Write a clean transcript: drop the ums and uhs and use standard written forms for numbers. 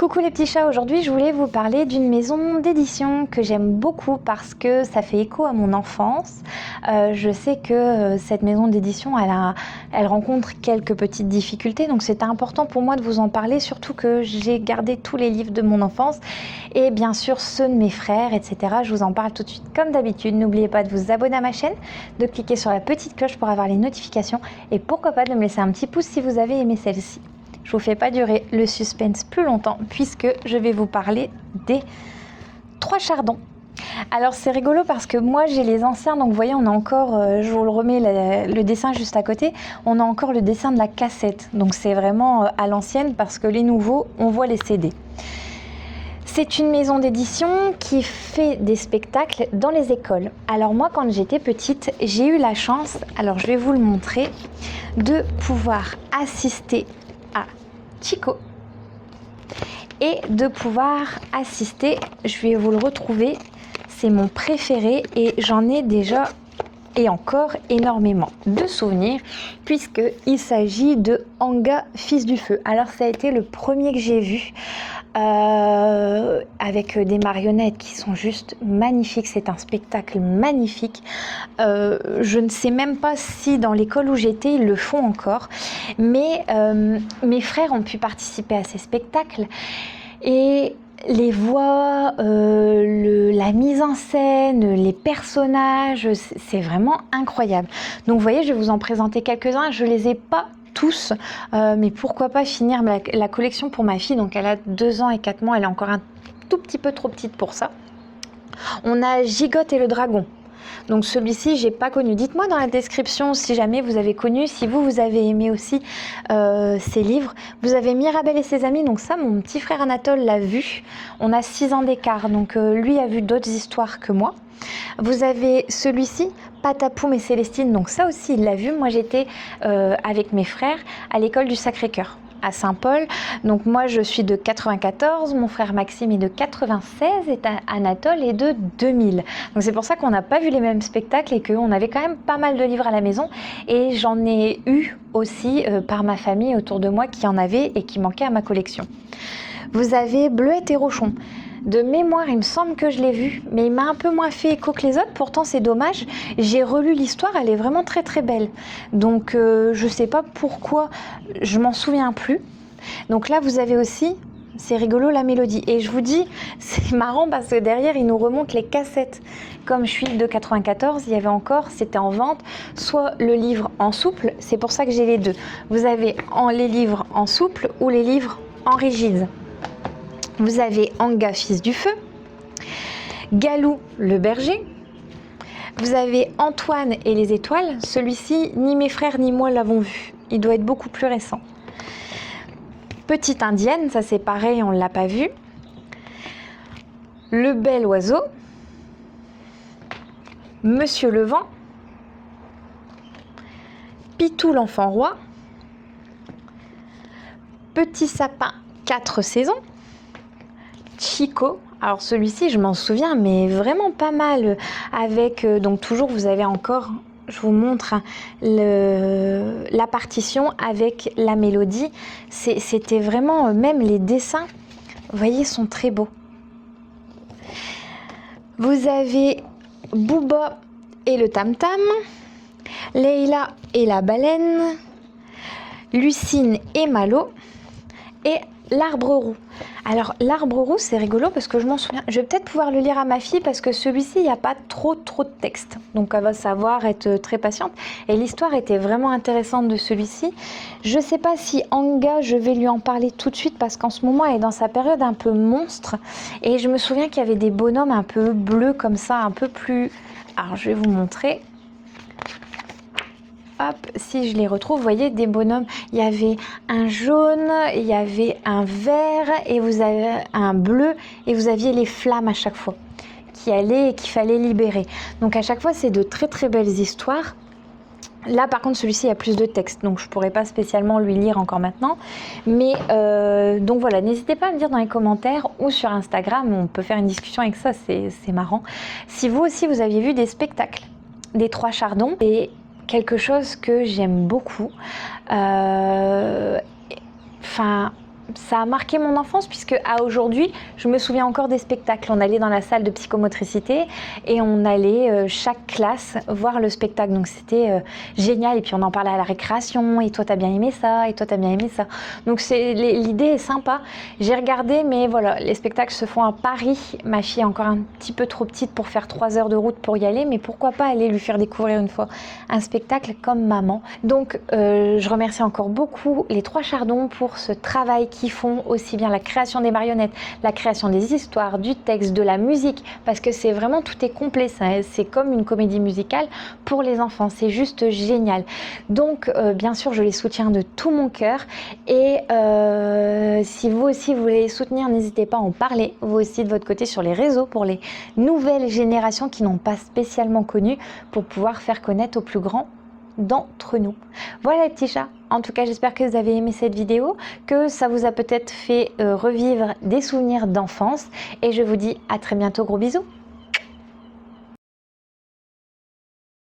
Coucou les petits chats, aujourd'hui je voulais vous parler d'une maison d'édition que j'aime beaucoup parce que ça fait écho à mon enfance. Je sais que cette maison d'édition elle rencontre quelques petites difficultés, donc c'était important pour moi de vous en parler, surtout que j'ai gardé tous les livres de mon enfance et bien sûr ceux de mes frères, etc. Je vous en parle tout de suite comme d'habitude. N'oubliez pas de vous abonner à ma chaîne, de cliquer sur la petite cloche pour avoir les notifications et pourquoi pas de me laisser un petit pouce si vous avez aimé celle-ci. Je vous fais pas durer le suspense plus longtemps puisque je vais vous parler des 3 chardons. Alors c'est rigolo parce que moi j'ai les anciens, donc vous voyez on a encore, je vous le remets le dessin juste à côté, on a encore le dessin de la cassette, donc c'est vraiment à l'ancienne parce que les nouveaux on voit les CD. C'est une maison d'édition qui fait des spectacles dans les écoles. Alors moi quand j'étais petite j'ai eu la chance, alors je vais vous le montrer, de pouvoir assister à Chico et de pouvoir assister, je vais vous le retrouver, c'est mon préféré et j'en ai déjà et encore énormément de souvenirs puisqu'il s'agit de Anga, fils du feu. Alors ça a été le premier que j'ai vu avec des marionnettes qui sont juste magnifiques, c'est un spectacle magnifique. Je ne sais même pas si dans l'école où j'étais ils le font encore, mais mes frères ont pu participer à ces spectacles et les voix, la mise en scène, les personnages, c'est vraiment incroyable. Donc vous voyez, je vais vous en présenter quelques-uns, je les ai pas tous, mais pourquoi pas finir la collection pour ma fille, donc elle a 2 ans et 4 mois, elle est encore un tout petit peu trop petite pour ça. On a Gigotte et le dragon. Donc celui-ci, j'ai pas connu. Dites-moi dans la description si jamais vous avez connu, si vous avez aimé aussi ces livres. Vous avez Mirabel et ses amis, donc ça, mon petit frère Anatole l'a vu. On a 6 ans d'écart, donc lui a vu d'autres histoires que moi. Vous avez celui-ci, Patapoum et Célestine, donc ça aussi il l'a vu. Moi j'étais avec mes frères à l'école du Sacré-Cœur à Saint-Paul, donc moi je suis de 94, mon frère Maxime est de 96 et Anatole est de 2000, donc c'est pour ça qu'on n'a pas vu les mêmes spectacles et qu'on avait quand même pas mal de livres à la maison et j'en ai eu aussi par ma famille autour de moi qui en avait et qui manquait à ma collection. Vous avez Bleuette et Rochon. De mémoire, il me semble que je l'ai vu, mais il m'a un peu moins fait écho que les autres, pourtant c'est dommage. J'ai relu l'histoire, elle est vraiment très très belle. Donc je sais pas pourquoi, je m'en souviens plus. Donc là vous avez aussi, c'est rigolo, la mélodie. Et je vous dis, c'est marrant parce que derrière il nous remonte les cassettes. Comme je suis de 94, il y avait encore, c'était en vente, soit le livre en souple, c'est pour ça que j'ai les deux. Vous avez les livres en souple ou les livres en rigide. Vous avez Anga, fils du feu, Galou, le berger. Vous avez Antoine et les étoiles. Celui-ci, ni mes frères ni moi l'avons vu. Il doit être beaucoup plus récent. Petite indienne, ça c'est pareil, on ne l'a pas vu. Le bel oiseau. Monsieur le vent. Pitou l'enfant roi. Petit sapin, 4 saisons. Chico, alors celui-ci je m'en souviens mais vraiment pas mal avec donc toujours vous avez encore, je vous montre la partition avec la mélodie, c'était vraiment même les dessins, vous voyez, sont très beaux. Vous avez Booba et le tam tam, Leila et la baleine, Lucine et Malo et l'arbre roux. Alors l'arbre roux c'est rigolo parce que je m'en souviens, je vais peut-être pouvoir le lire à ma fille parce que celui-ci il n'y a pas trop de texte, donc elle va savoir être très patiente et l'histoire était vraiment intéressante de celui-ci. Je sais pas si Anga je vais lui en parler tout de suite parce qu'en ce moment elle est dans sa période un peu monstre et je me souviens qu'il y avait des bonhommes un peu bleus comme ça, un peu plus, alors je vais vous montrer. Hop, si je les retrouve, vous voyez des bonhommes, il y avait un jaune, il y avait un vert et vous avez un bleu et vous aviez les flammes à chaque fois qui allaient et qu'il fallait libérer. Donc à chaque fois c'est de très très belles histoires. Là par contre celui-ci il y a plus de texte donc je pourrais pas spécialement lui lire encore maintenant, mais donc voilà, n'hésitez pas à me dire dans les commentaires ou sur Instagram, on peut faire une discussion avec ça, c'est marrant. Si vous aussi vous aviez vu des spectacles des 3 chardons et quelque chose que j'aime beaucoup. Enfin, ça a marqué mon enfance puisque à aujourd'hui, je me souviens encore des spectacles. On allait dans la salle de psychomotricité et on allait chaque classe voir le spectacle. Donc c'était génial et puis on en parlait à la récréation et toi t'as bien aimé ça et toi t'as bien aimé ça. Donc l'idée est sympa. J'ai regardé mais voilà, les spectacles se font à Paris. Ma fille est encore un petit peu trop petite pour faire 3 heures de route pour y aller, mais pourquoi pas aller lui faire découvrir une fois un spectacle comme maman. Donc je remercie encore beaucoup les Trois Chardons pour ce travail qu'ils font, aussi bien la création des marionnettes, la création des histoires, du texte, de la musique, parce que c'est vraiment, tout est complet, c'est comme une comédie musicale pour les enfants, c'est juste génial. Donc bien sûr je les soutiens de tout mon cœur et si vous aussi vous voulez les soutenir, n'hésitez pas à en parler, vous aussi de votre côté sur les réseaux pour les nouvelles générations qui n'ont pas spécialement connu, pour pouvoir faire connaître aux plus grands d'entre nous. Voilà les petits chats, en tout cas j'espère que vous avez aimé cette vidéo, que ça vous a peut-être fait revivre des souvenirs d'enfance et je vous dis à très bientôt, gros bisous.